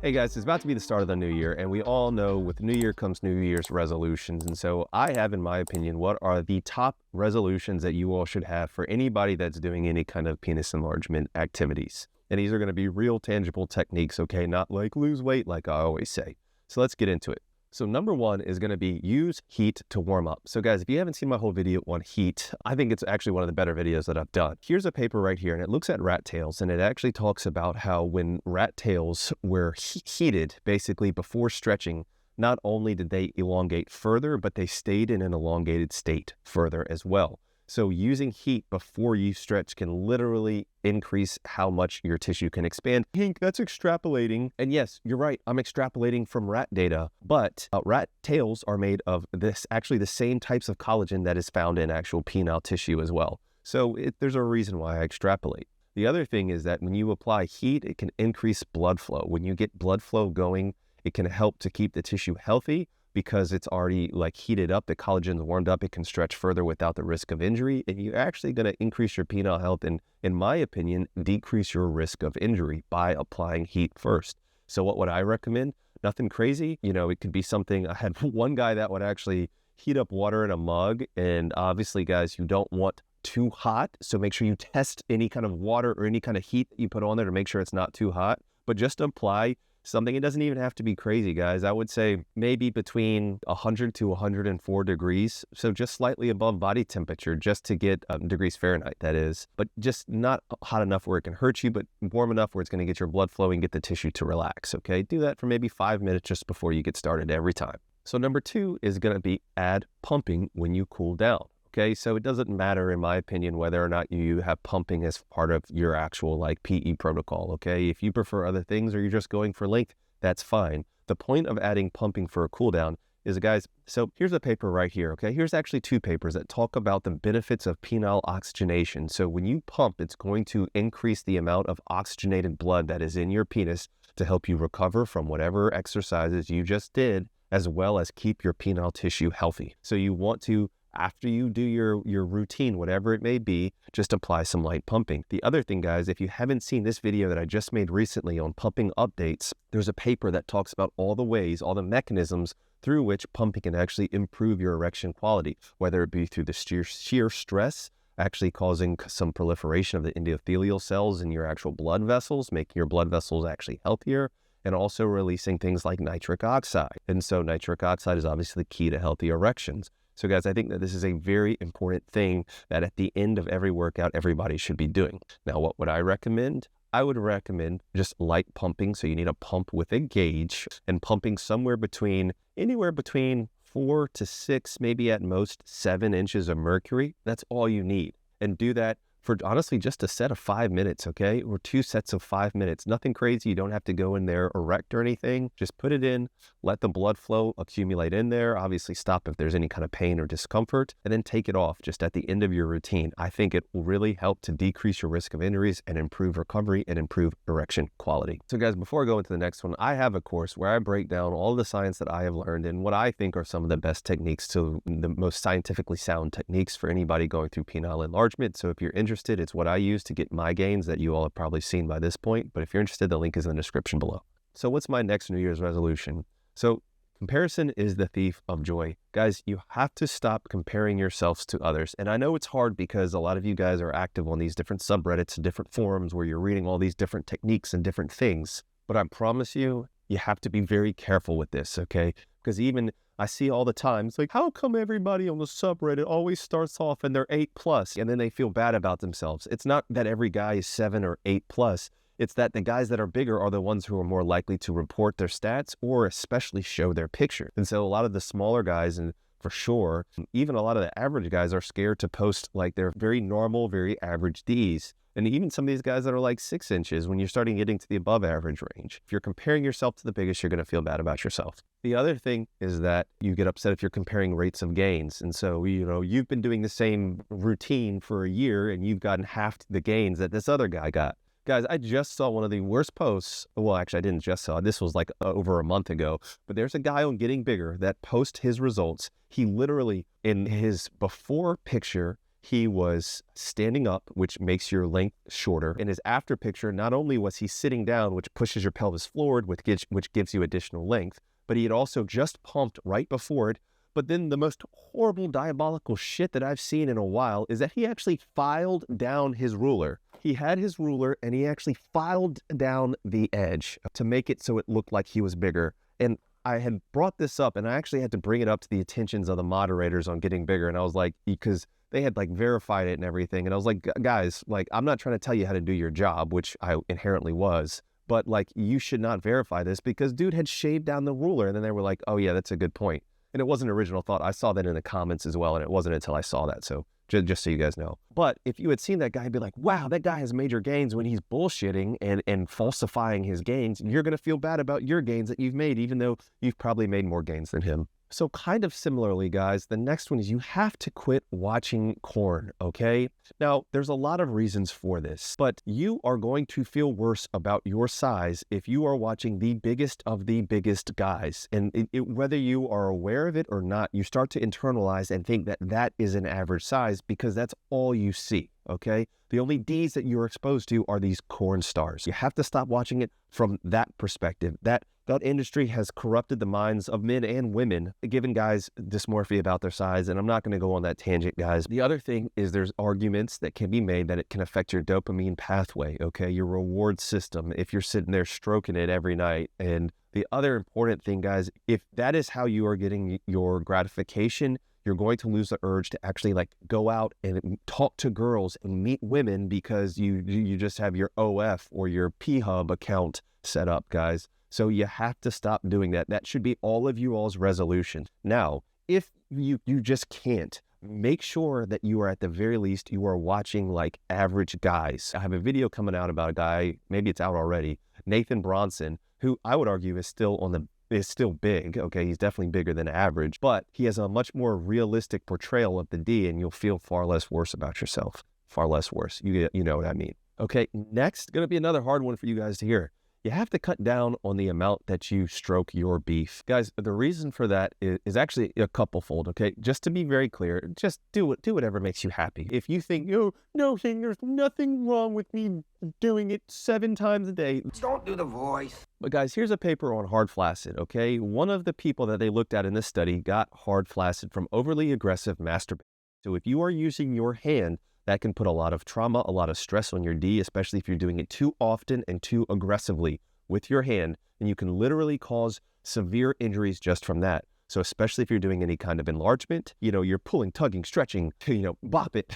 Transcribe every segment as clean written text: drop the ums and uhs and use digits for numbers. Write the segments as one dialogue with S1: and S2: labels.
S1: Hey guys, it's about to be the start of the new year, and we all know with new year comes New Year's resolutions. And so I have, in my opinion, what are the top resolutions that you all should have for anybody that's doing any kind of penis enlargement activities. And these are going to be real tangible techniques, okay? Not like lose weight, like I always say. So let's get into it. So number one is going to be use heat to warm up. So guys, if you haven't seen my whole video on heat, I think it's actually one of the better videos that I've done. Here's a paper right here, and it looks at rat tails, and it actually talks about how when rat tails were heated, basically before stretching, not only did they elongate further, but they stayed in an elongated state further as well. So using heat before you stretch can literally increase how much your tissue can expand. Hink, that's extrapolating. And yes, you're right. I'm extrapolating from rat data, but rat tails are made of actually the same types of collagen that is found in actual penile tissue as well. So there's a reason why I extrapolate. The other thing is that when you apply heat, it can increase blood flow. When you get blood flow going, it can help to keep the tissue healthy, because it's already like heated up, the collagen's warmed up, it can stretch further without the risk of injury, and you're actually going to increase your penile health and, in my opinion, decrease your risk of injury by applying heat first. So what would I recommend? Nothing crazy. You know, it could be something, I had one guy that would actually heat up water in a mug, and obviously, guys, you don't want too hot, so make sure you test any kind of water or any kind of heat that you put on there to make sure it's not too hot, but just apply something. It doesn't even have to be crazy, guys. I would say maybe between 100 to 104 degrees. So just slightly above body temperature, just to get degrees Fahrenheit, that is. But just not hot enough where it can hurt you, but warm enough where it's going to get your blood flowing, get the tissue to relax, okay? Do that for maybe 5 minutes just before you get started every time. So number two is going to be add pumping when you cool down. Okay, so it doesn't matter, in my opinion, whether or not you have pumping as part of your actual like PE protocol, okay? If you prefer other things or you're just going for length, that's fine. The point of adding pumping for a cool down is, guys, so here's a paper right here, okay? Here's actually two papers that talk about the benefits of penile oxygenation. So when you pump, it's going to increase the amount of oxygenated blood that is in your penis to help you recover from whatever exercises you just did, as well as keep your penile tissue healthy. So you want to, after you do your routine, whatever it may be, just apply some light pumping. The other thing, guys, if you haven't seen this video that I just made recently on pumping updates, there's a paper that talks about all the ways, all the mechanisms through which pumping can actually improve your erection quality, whether it be through the sheer stress, actually causing some proliferation of the endothelial cells in your actual blood vessels, making your blood vessels actually healthier, and also releasing things like nitric oxide. And so nitric oxide is obviously the key to healthy erections. So guys, I think that this is a very important thing that at the end of every workout, everybody should be doing. Now, what would I recommend? I would recommend just light pumping. So you need a pump with a gauge, and pumping anywhere between 4 to 6, maybe at most 7 inches of mercury. That's all you need. And do that for honestly just a set of 5 minutes, okay? Or 2 sets of 5 minutes. Nothing crazy. You don't have to go in there erect or anything. Just put it in, let the blood flow accumulate in there. Obviously stop if there's any kind of pain or discomfort, and then take it off just at the end of your routine. I think it will really help to decrease your risk of injuries and improve recovery and improve erection quality. So guys, before I go into the next one, I have a course where I break down all the science that I have learned and what I think are some of the best techniques, to the most scientifically sound techniques for anybody going through penile enlargement. So if you're interested, it's what I use to get my gains that you all have probably seen by this point. But if you're interested, the link is in the description below. So what's my next New Year's resolution? So comparison is the thief of joy. Guys, you have to stop comparing yourselves to others. And I know it's hard because a lot of you guys are active on these different subreddits and different forums where you're reading all these different techniques and different things. But I promise you, you have to be very careful with this, okay? Because even I see all the time, it's like, how come everybody on the subreddit always starts off and they're 8+ and then they feel bad about themselves? It's not that every guy is 7 or 8+. It's that the guys that are bigger are the ones who are more likely to report their stats or especially show their picture. And so a lot of the smaller guys, and for sure, even a lot of the average guys, are scared to post like their very normal, very average Ds. And even some of these guys that are like 6 inches, when you're starting getting to the above average range, if you're comparing yourself to the biggest, you're going to feel bad about yourself. The other thing is that you get upset if you're comparing rates of gains. And so, you've been doing the same routine for a year and you've gotten half the gains that this other guy got. Guys, I just saw one of the worst posts. Well, actually, I didn't just saw. This was like over a month ago. But there's a guy on Getting Bigger that posts his results. He literally, in his before picture, he was standing up, which makes your length shorter. In his after picture, not only was he sitting down, which pushes your pelvis forward, which gives you additional length, but he had also just pumped right before it. But then the most horrible, diabolical shit that I've seen in a while is that he actually filed down his ruler. He had his ruler and he actually filed down the edge to make it so it looked like he was bigger. And I had brought this up and I actually had to bring it up to the attentions of the moderators on getting bigger. And I was like, because they had like verified it and everything. And I was like, guys, like, I'm not trying to tell you how to do your job, which I inherently was, but like, you should not verify this because dude had shaved down the ruler. And then they were like, oh yeah, that's a good point. And it wasn't an original thought. I saw that in the comments as well. And it wasn't until I saw that. So just so you guys know. But if you had seen that guy, be like, wow, that guy has major gains when he's bullshitting and falsifying his gains, you're going to feel bad about your gains that you've made, even though you've probably made more gains than him. So kind of similarly, guys, the next one is you have to quit watching corn, okay? Now, there's a lot of reasons for this, but you are going to feel worse about your size if you are watching the biggest of the biggest guys. And whether you are aware of it or not, you start to internalize and think that that is an average size because that's all you see, okay? The only Ds that you're exposed to are these corn stars. You have to stop watching it from that perspective. That industry has corrupted the minds of men and women, giving guys dysmorphia about their size. And I'm not going to go on that tangent, guys. The other thing is there's arguments that can be made that it can affect your dopamine pathway, okay? Your reward system, if you're sitting there stroking it every night. And the other important thing, guys, if that is how you are getting your gratification, you're going to lose the urge to actually like go out and talk to girls and meet women because you just have your OF or your P-Hub account set up, guys. So you have to stop doing that. That should be all of you all's resolution. Now, if you just can't, make sure that you are at the very least, you are watching like average guys. I have a video coming out about a guy, maybe it's out already, Nathan Bronson, who I would argue is still big, okay? He's definitely bigger than average, but he has a much more realistic portrayal of the D and you'll feel far less worse about yourself. Far less worse. You know what I mean. Okay, next, gonna be another hard one for you guys to hear. You have to cut down on the amount that you stroke your beef. Guys, the reason for that is actually a couple-fold, okay? Just to be very clear, just do whatever makes you happy. If you think, oh, no, there's nothing wrong with me doing it 7 times a day.
S2: Don't do the voice.
S1: But guys, here's a paper on hard flaccid, okay? One of the people that they looked at in this study got hard flaccid from overly aggressive masturbation. So if you are using your hand, that can put a lot of trauma, a lot of stress on your D, especially if you're doing it too often and too aggressively with your hand, and you can literally cause severe injuries just from that. So especially if you're doing any kind of enlargement, you're pulling, tugging, stretching, bop it.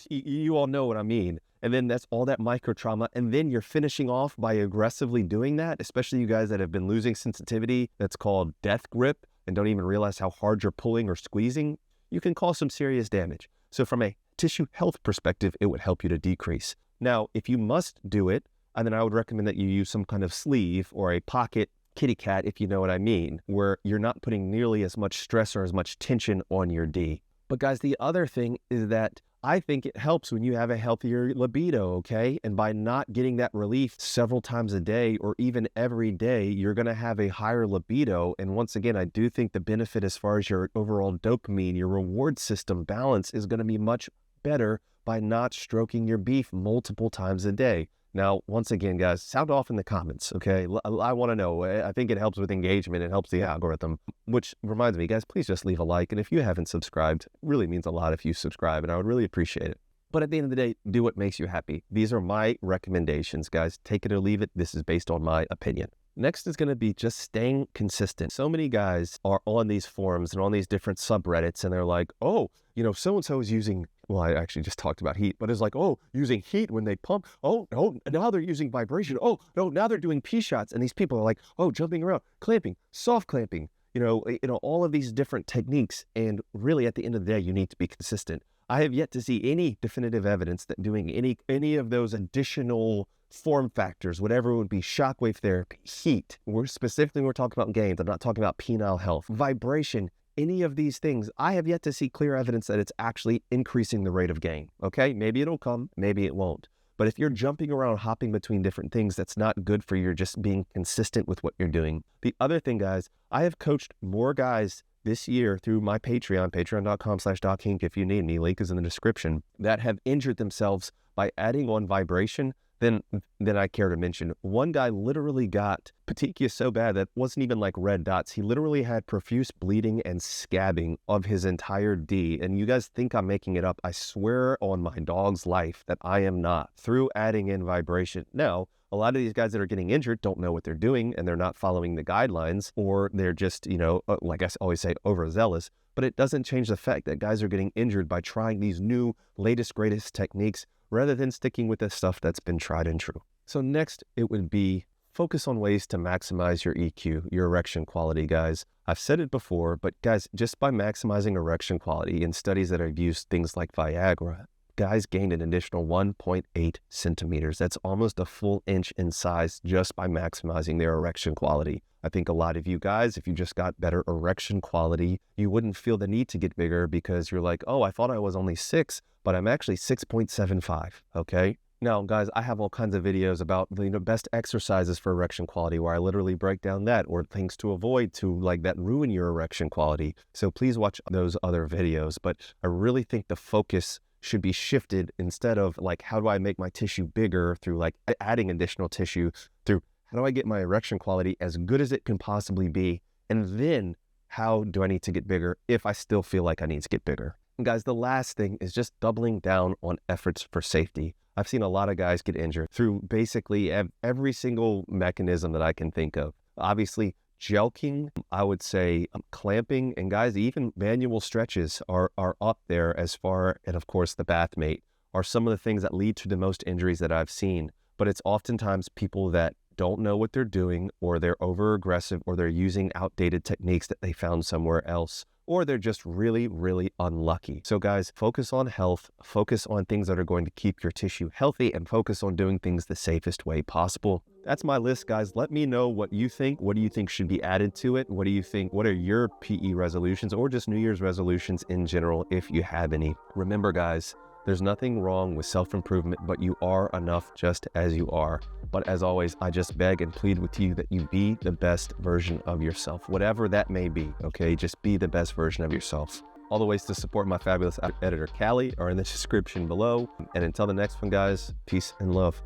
S1: You all know what I mean. And then that's all that micro trauma. And then you're finishing off by aggressively doing that, especially you guys that have been losing sensitivity. That's called death grip and don't even realize how hard you're pulling or squeezing. You can cause some serious damage. So from a tissue health perspective, it would help you to decrease. Now, if you must do it, then I would recommend that you use some kind of sleeve or a pocket kitty cat, if you know what I mean, where you're not putting nearly as much stress or as much tension on your D. But guys, the other thing is that I think it helps when you have a healthier libido, okay? And by not getting that relief several times a day or even every day, you're going to have a higher libido. And once again, I do think the benefit as far as your overall dopamine, your reward system balance is going to be much better by not stroking your beef multiple times a day. Now, once again, guys, sound off in the comments, okay? I want to know. I think it helps with engagement. It helps the algorithm, which reminds me, guys, please just leave a like. And if you haven't subscribed, it really means a lot if you subscribe, and I would really appreciate it. But at the end of the day, do what makes you happy. These are my recommendations, guys. Take it or leave it. This is based on my opinion. Next is going to be just staying consistent. So many guys are on these forums and on these different subreddits, and they're like, oh, so-and-so is using, well, I actually just talked about heat, but it's like, oh, using heat when they pump. Oh, no, now they're using vibration. Oh, no, now they're doing P-shots. And these people are like, oh, jumping around, clamping, soft clamping, all of these different techniques. And really, at the end of the day, you need to be consistent. I have yet to see any definitive evidence that doing any of those additional form factors, whatever it would be, shockwave therapy, heat, we're talking about gains. I'm not talking about penile health, vibration, any of these things. I have yet to see clear evidence that it's actually increasing the rate of gain. Okay, maybe it'll come, maybe it won't. But if you're jumping around, hopping between different things, that's not good for you just being consistent with what you're doing. The other thing, guys, I have coached more guys this year through my Patreon, patreon.com/DocHink if you need me, link is in the description, that have injured themselves by adding on vibration than I care to mention. One guy literally got petechia so bad that wasn't even like red dots. He literally had profuse bleeding and scabbing of his entire D. And you guys think I'm making it up. I swear on my dog's life that I am not, through adding in vibration. Now, a lot of these guys that are getting injured don't know what they're doing and they're not following the guidelines, or they're just, you know, like I always say, overzealous. But it doesn't change the fact that guys are getting injured by trying these new, latest, greatest techniques rather than sticking with the stuff that's been tried and true. So next, it would be focus on ways to maximize your EQ, your erection quality, guys. I've said it before, but guys, just by maximizing erection quality in studies that have used things like Viagra, guys gained an additional 1.8 centimeters. That's almost a full inch in size just by maximizing their erection quality. I think a lot of you guys, if you just got better erection quality, you wouldn't feel the need to get bigger because you're like, oh, I thought I was only 6, but I'm actually 6.75, okay? Now, guys, I have all kinds of videos about the best exercises for erection quality where I literally break down that, or things to avoid that ruin your erection quality. So please watch those other videos. But I really think the focus should be shifted instead of like, how do I make my tissue bigger through like adding additional tissue, through how do I get my erection quality as good as it can possibly be? And then how do I need to get bigger if I still feel like I need to get bigger? And guys, the last thing is just doubling down on efforts for safety. I've seen a lot of guys get injured through basically every single mechanism that I can think of. Obviously, jelqing, I would say clamping, and guys, even manual stretches are up there as far, and of course the bath mate are some of the things that lead to the most injuries that I've seen. But it's oftentimes people that don't know what they're doing, or they're over aggressive, or they're using outdated techniques that they found somewhere else, or they're just really, really unlucky. So guys, focus on health, focus on things that are going to keep your tissue healthy, and focus on doing things the safest way possible. That's my list, guys. Let me know what you think. What do you think should be added to it? What do you think? What are your PE resolutions, or just New Year's resolutions in general, if you have any? Remember, guys, there's nothing wrong with self-improvement, but you are enough just as you are. But as always, I just beg and plead with you that you be the best version of yourself, whatever that may be, okay? Just be the best version of yourself. All the ways to support my fabulous editor, Callie, are in the description below. And until the next one, guys, peace and love.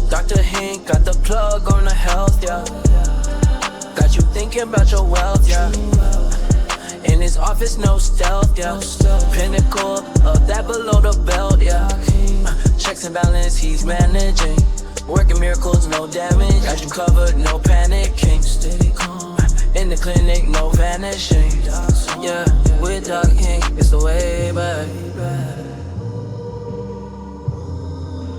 S2: Dr. Hink got the plug on the health, yeah. Got you thinking about your wealth, yeah. In his office, no stealth, yeah. Pinnacle of that below the belt, yeah. Checks and balance, he's managing. Working miracles, no damage. Got you covered, no panicking. Steady calm. In the clinic, no vanishing. Yeah, with Doc Hink, it's the way back.